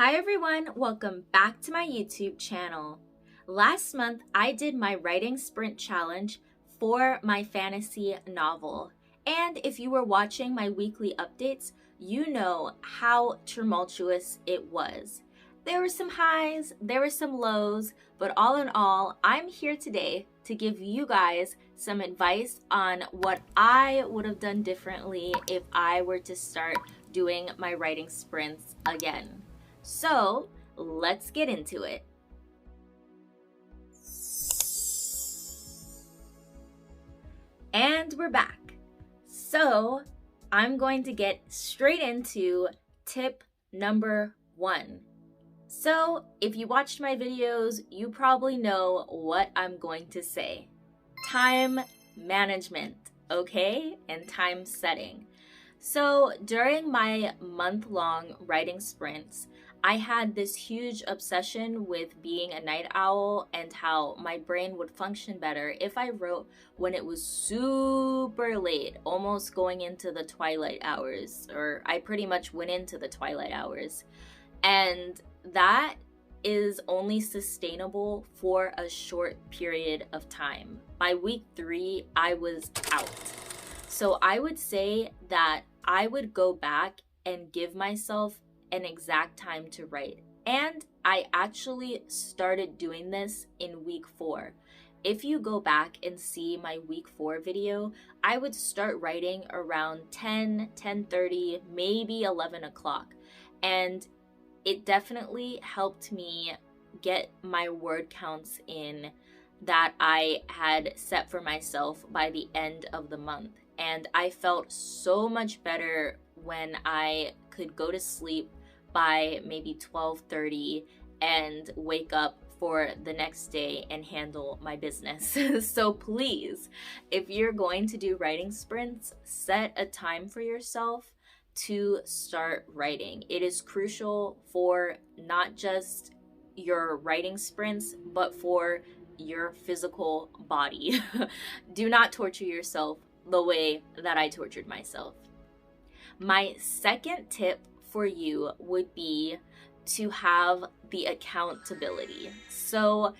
Hi everyone, welcome back to my YouTube channel. Last month, I did my writing sprint challenge for my fantasy novel. And if you were watching my weekly updates, you know how tumultuous it was. There were some highs, there were some lows, but all in all, I'm here today to give you guys some advice on what I would have done differently if I were to start doing my writing sprints again. So let's get into it. And we're back. So I'm going to get straight into tip number 1. So if you watched my videos, you probably know what I'm going to say. Time management, okay? And time setting. So during my month-long writing sprints, I had this huge obsession with being a night owl and how my brain would function better if I wrote when it was super late, almost going into the twilight hours, or I pretty much went into the twilight hours. And that is only sustainable for a short period of time. By week 3, I was out. So I would say that I would go back and give myself an exact time to write. And I actually started doing this in week 4. If you go back and see my week 4 video, I would start writing around 10:30, maybe 11 o'clock. And it definitely helped me get my word counts in that I had set for myself by the end of the month. And I felt so much better when I could go to sleep by maybe 12:30 and wake up for the next day and handle my business. So please, if you're going to do writing sprints, set a time for yourself to start writing. It is crucial for not just your writing sprints, but for your physical body. Do not torture yourself the way that I tortured myself. My second tip for you would be to have the accountability. So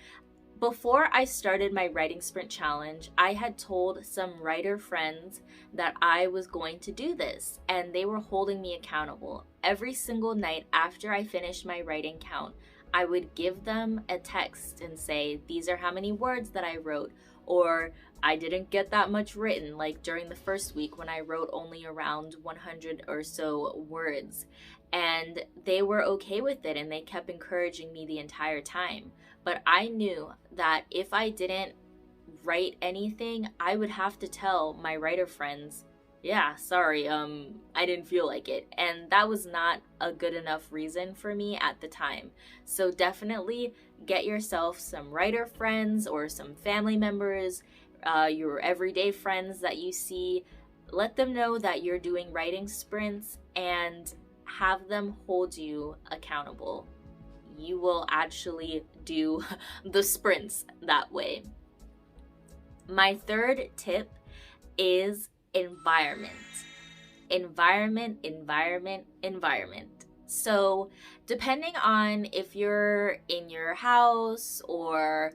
before I started my writing sprint challenge, I had told some writer friends that I was going to do this, and they were holding me accountable. Every single night after I finished my writing count, I would give them a text and say, these are how many words that I wrote, or I didn't get that much written, like during the first week when I wrote only around 100 or so words. And they were okay with it, and they kept encouraging me the entire time. But I knew that if I didn't write anything, I would have to tell my writer friends, yeah, sorry, I didn't feel like it. And that was not a good enough reason for me at the time. So definitely get yourself some writer friends or some family members, your everyday friends that you see. Let them know that you're doing writing sprints and have them hold you accountable. You will actually do the sprints that way. My third tip is environment. Environment. So depending on if you're in your house or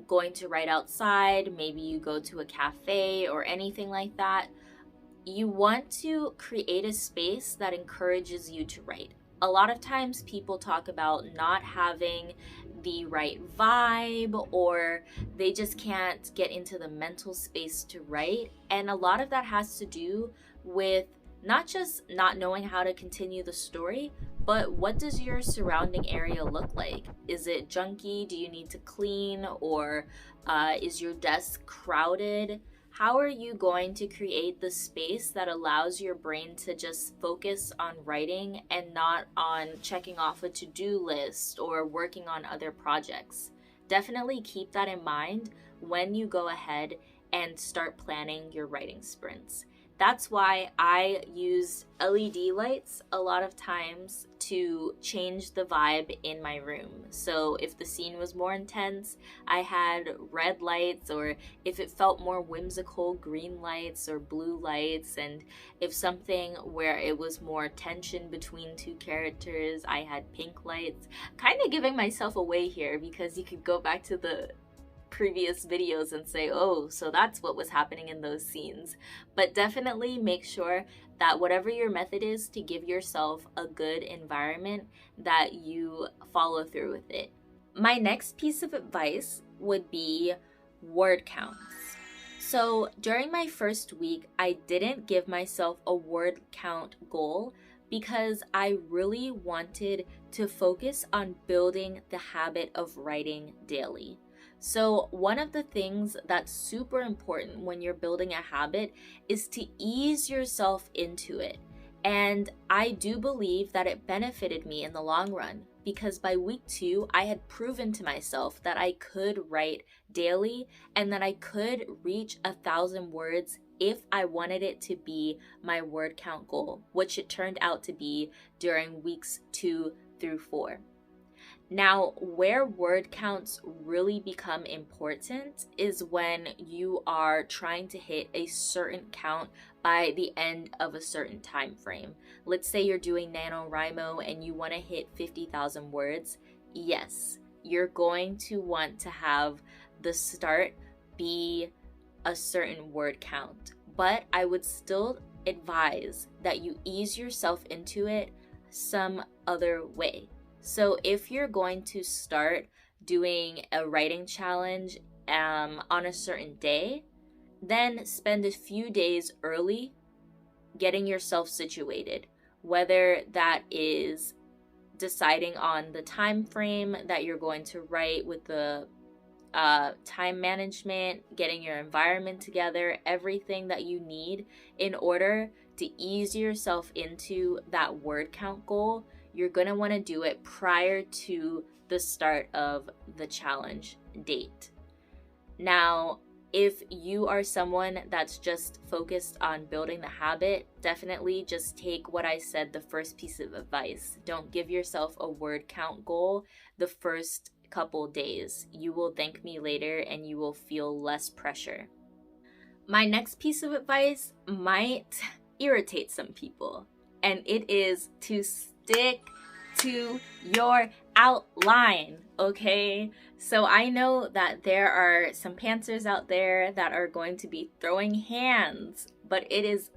going to write outside, maybe you go to a cafe or anything like that, you want to create a space that encourages you to write. A lot of times people talk about not having the right vibe, or they just can't get into the mental space to write. And a lot of that has to do with not just not knowing how to continue the story, but what does your surrounding area look like? Is it junky? Do you need to clean? Or is your desk crowded? How are you going to create the space that allows your brain to just focus on writing and not on checking off a to-do list or working on other projects? Definitely keep that in mind when you go ahead and start planning your writing sprints. That's why I use LED lights a lot of times to change the vibe in my room. So if the scene was more intense, I had red lights, or if it felt more whimsical, green lights or blue lights. And if something where it was more tension between two characters, I had pink lights. Kind of giving myself away here, because you could go back to the previous videos and say, oh, so that's what was happening in those scenes. But definitely make sure that whatever your method is to give yourself a good environment, that you follow through with it. My next piece of advice would be word counts. So during my first week, I didn't give myself a word count goal because I really wanted to focus on building the habit of writing daily. So one of the things that's super important when you're building a habit is to ease yourself into it. And I do believe that it benefited me in the long run, because by week 2, I had proven to myself that I could write daily and that I could reach 1,000 words if I wanted it to be my word count goal, which it turned out to be during weeks 2 through 4. Now, where word counts really become important is when you are trying to hit a certain count by the end of a certain time frame. Let's say you're doing NaNoWriMo and you want to hit 50,000 words. Yes, you're going to want to have the start be a certain word count, but I would still advise that you ease yourself into it some other way. So if you're going to start doing a writing challenge on a certain day, then spend a few days early getting yourself situated, whether that is deciding on the time frame that you're going to write with the time management, getting your environment together, everything that you need in order to ease yourself into that word count goal. You're going to want to do it prior to the start of the challenge date. Now, if you are someone that's just focused on building the habit, definitely just take what I said, the first piece of advice. Don't give yourself a word count goal the first couple days. You will thank me later and you will feel less pressure. My next piece of advice might irritate some people, and it is to stick to your outline, okay? So I know that there are some pantsers out there that are going to be throwing hands, but it is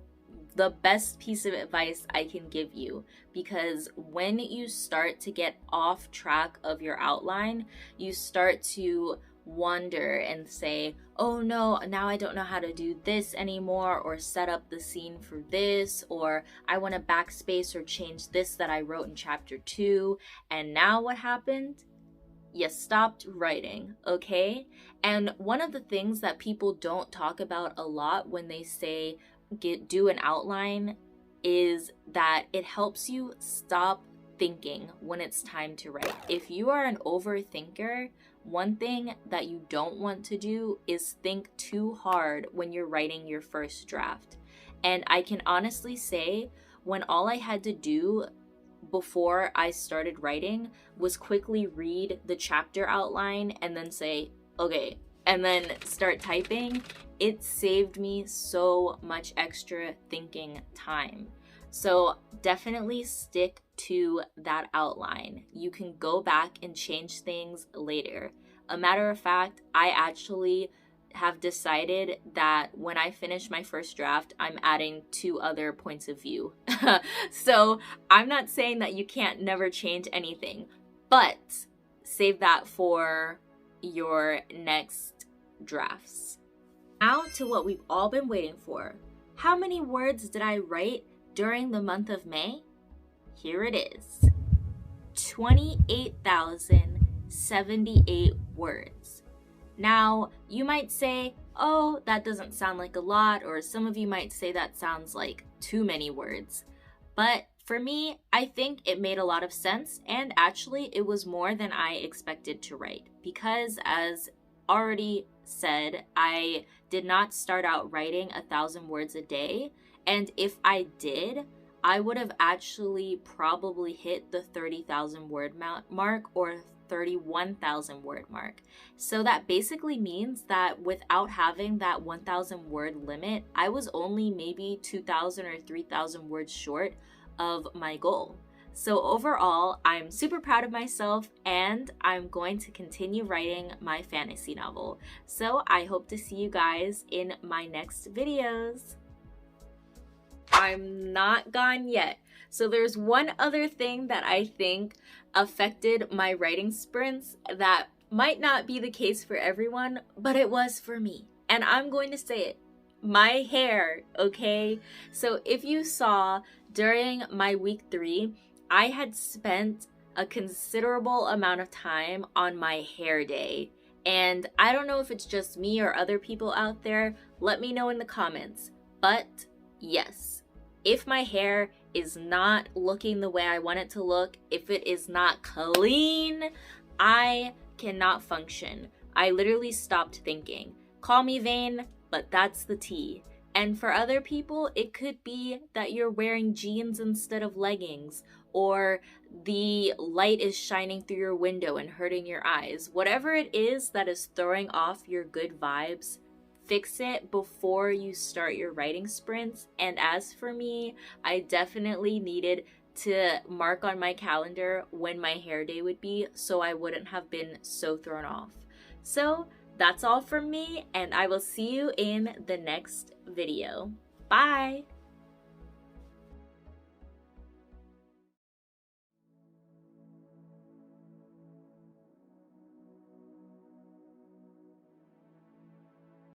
the best piece of advice I can give you, because when you start to get off track of your outline, you start to wonder and say, oh no, now I don't know how to do this anymore, or set up the scene for this, or I want to backspace or change this that I wrote in chapter 2. And now what happened? You stopped writing, okay? And one of the things that people don't talk about a lot when they say do an outline is that it helps you stop thinking when it's time to write. If you are an overthinker, one thing that you don't want to do is think too hard when you're writing your first draft. And I can honestly say, when all I had to do before I started writing was quickly read the chapter outline and then say, okay, and then start typing, it saved me so much extra thinking time. So definitely stick to that outline. You can go back and change things later. A matter of fact, I actually have decided that when I finish my first draft, I'm adding 2 other points of view. So I'm not saying that you can't never change anything, but save that for your next drafts. Now to what we've all been waiting for. How many words did I write during the month of May? Here it is. 28,078 words. Now, you might say, oh, that doesn't sound like a lot, or some of you might say that sounds like too many words. But for me, I think it made a lot of sense, and actually it was more than I expected to write, because as already said, I did not start out writing 1,000 words a day, And if I did, I would have actually probably hit the 30,000 word mark or 31,000 word mark. So that basically means that without having that 1,000 word limit, I was only maybe 2,000 or 3,000 words short of my goal. So overall, I'm super proud of myself and I'm going to continue writing my fantasy novel. So I hope to see you guys in my next videos. I'm not gone yet. So there's one other thing that I think affected my writing sprints that might not be the case for everyone, but it was for me. And I'm going to say it. My hair, okay? So if you saw during my week 3, I had spent a considerable amount of time on my hair day. And I don't know if it's just me or other people out there. Let me know in the comments. But yes, if my hair is not looking the way I want it to look, if it is not clean, I cannot function. I literally stopped thinking. Call me vain, but that's the tea. And for other people, it could be that you're wearing jeans instead of leggings, or the light is shining through your window and hurting your eyes. Whatever it is that is throwing off your good vibes, fix it before you start your writing sprints. And as for me, I definitely needed to mark on my calendar when my hair day would be so I wouldn't have been so thrown off. So that's all from me, and I will see you in the next video. Bye!